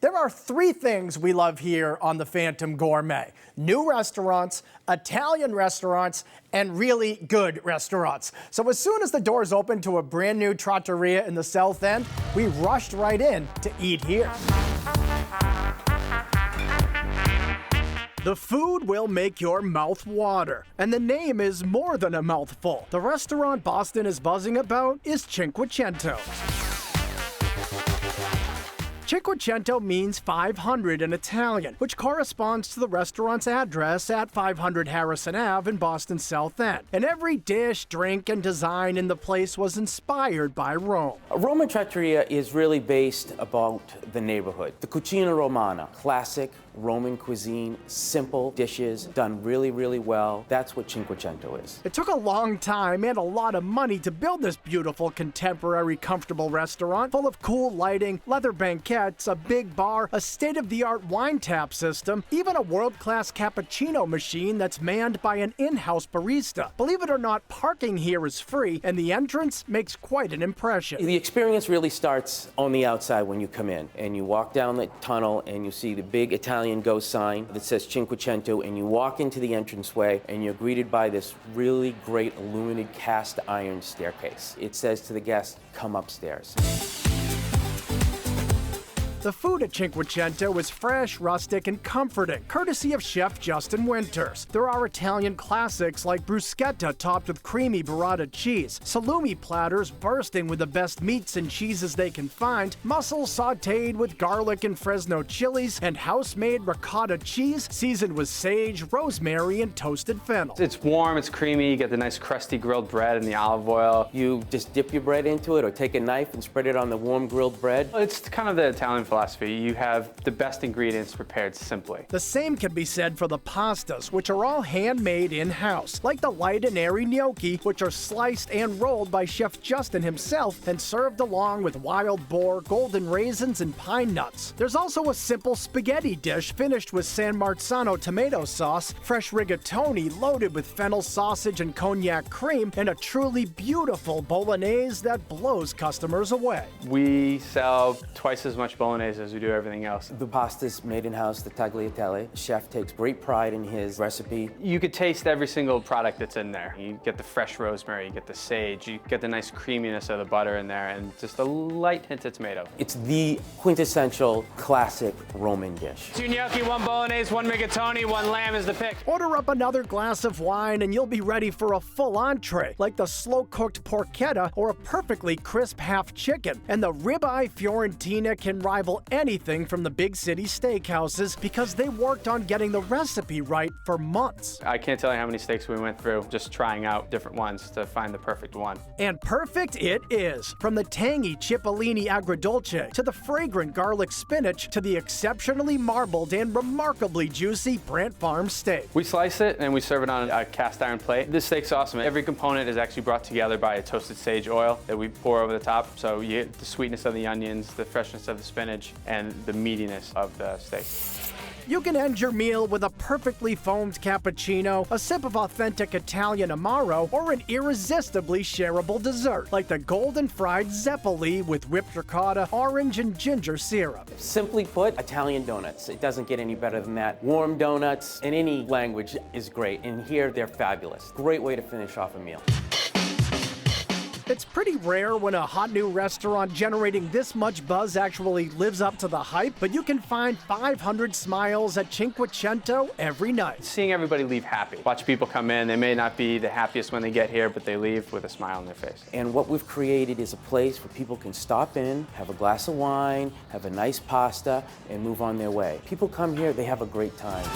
There are three things we love here on the Phantom Gourmet: new restaurants, Italian restaurants, and really good restaurants. So as soon as the doors opened to a brand new trattoria in the South End, we rushed right in to eat here. The food will make your mouth water, and the name is more than a mouthful. The restaurant Boston is buzzing about is Cinquecento. Cinquecento means 500 in Italian, which corresponds to the restaurant's address at 500 Harrison Ave in Boston's South End. And every dish, drink, and design in the place was inspired by Rome. A Roman trattoria is really based about the neighborhood. The Cucina Romana, classic Roman cuisine, simple dishes, done really, really well. That's what Cinquecento is. It took a long time and a lot of money to build this beautiful, contemporary, comfortable restaurant full of cool lighting, leather banquettes, a big bar, a state-of-the-art wine tap system, even a world-class cappuccino machine that's manned by an in-house barista. Believe it or not, parking here is free, and the entrance makes quite an impression. The experience really starts on the outside when you come in, and you walk down the tunnel and you see the big Italian Go sign that says Cinquecento, and you walk into the entranceway and you're greeted by this really great illuminated cast iron staircase. It says to the guests, come upstairs. The food at Cinquecento is fresh, rustic, and comforting, courtesy of Chef Justin Winters. There are Italian classics like bruschetta topped with creamy burrata cheese, salumi platters bursting with the best meats and cheeses they can find, mussels sautéed with garlic and Fresno chilies, and house-made ricotta cheese seasoned with sage, rosemary, and toasted fennel. It's warm, it's creamy, you get the nice crusty grilled bread and the olive oil. You just dip your bread into it or take a knife and spread it on the warm grilled bread. It's kind of the Italian philosophy. You have the best ingredients prepared simply. The same can be said for the pastas, which are all handmade in-house, like the light and airy gnocchi, which are sliced and rolled by Chef Justin himself and served along with wild boar, golden raisins, and pine nuts. There's also a simple spaghetti dish finished with San Marzano tomato sauce, fresh rigatoni loaded with fennel sausage and cognac cream, and a truly beautiful bolognese that blows customers away. We sell twice as much bolognese as we do everything else. The pasta's made in-house, the tagliatelle. The chef takes great pride in his recipe. You could taste every single product that's in there. You get the fresh rosemary, you get the sage, you get the nice creaminess of the butter in there, and just a light hint of tomato. It's the quintessential classic Roman dish. 2 gnocchi, 1 bolognese, 1 rigatoni, 1 lamb is the pick. Order up another glass of wine and you'll be ready for a full entree, like the slow-cooked porchetta or a perfectly crisp half chicken. And the ribeye Fiorentina can rival anything from the big city steakhouses because they worked on getting the recipe right for months. I can't tell you how many steaks we went through just trying out different ones to find the perfect one. And perfect it is. From the tangy cipollini agrodolce to the fragrant garlic spinach to the exceptionally marbled and remarkably juicy Brant Farm steak. We slice it and we serve it on a cast iron plate. This steak's awesome. Every component is actually brought together by a toasted sage oil that we pour over the top. So you get the sweetness of the onions, the freshness of the spinach, and the meatiness of the steak. You can end your meal with a perfectly foamed cappuccino, a sip of authentic Italian amaro, or an irresistibly shareable dessert, like the golden fried zeppoli with whipped ricotta, orange, and ginger syrup. Simply put, Italian donuts. It doesn't get any better than that. Warm donuts in any language is great, and here they're fabulous. Great way to finish off a meal. It's pretty rare when a hot new restaurant generating this much buzz actually lives up to the hype, but you can find 500 smiles at Cinquecento every night. Seeing everybody leave happy. Watch people come in, they may not be the happiest when they get here, but they leave with a smile on their face. And what we've created is a place where people can stop in, have a glass of wine, have a nice pasta, and move on their way. People come here, they have a great time.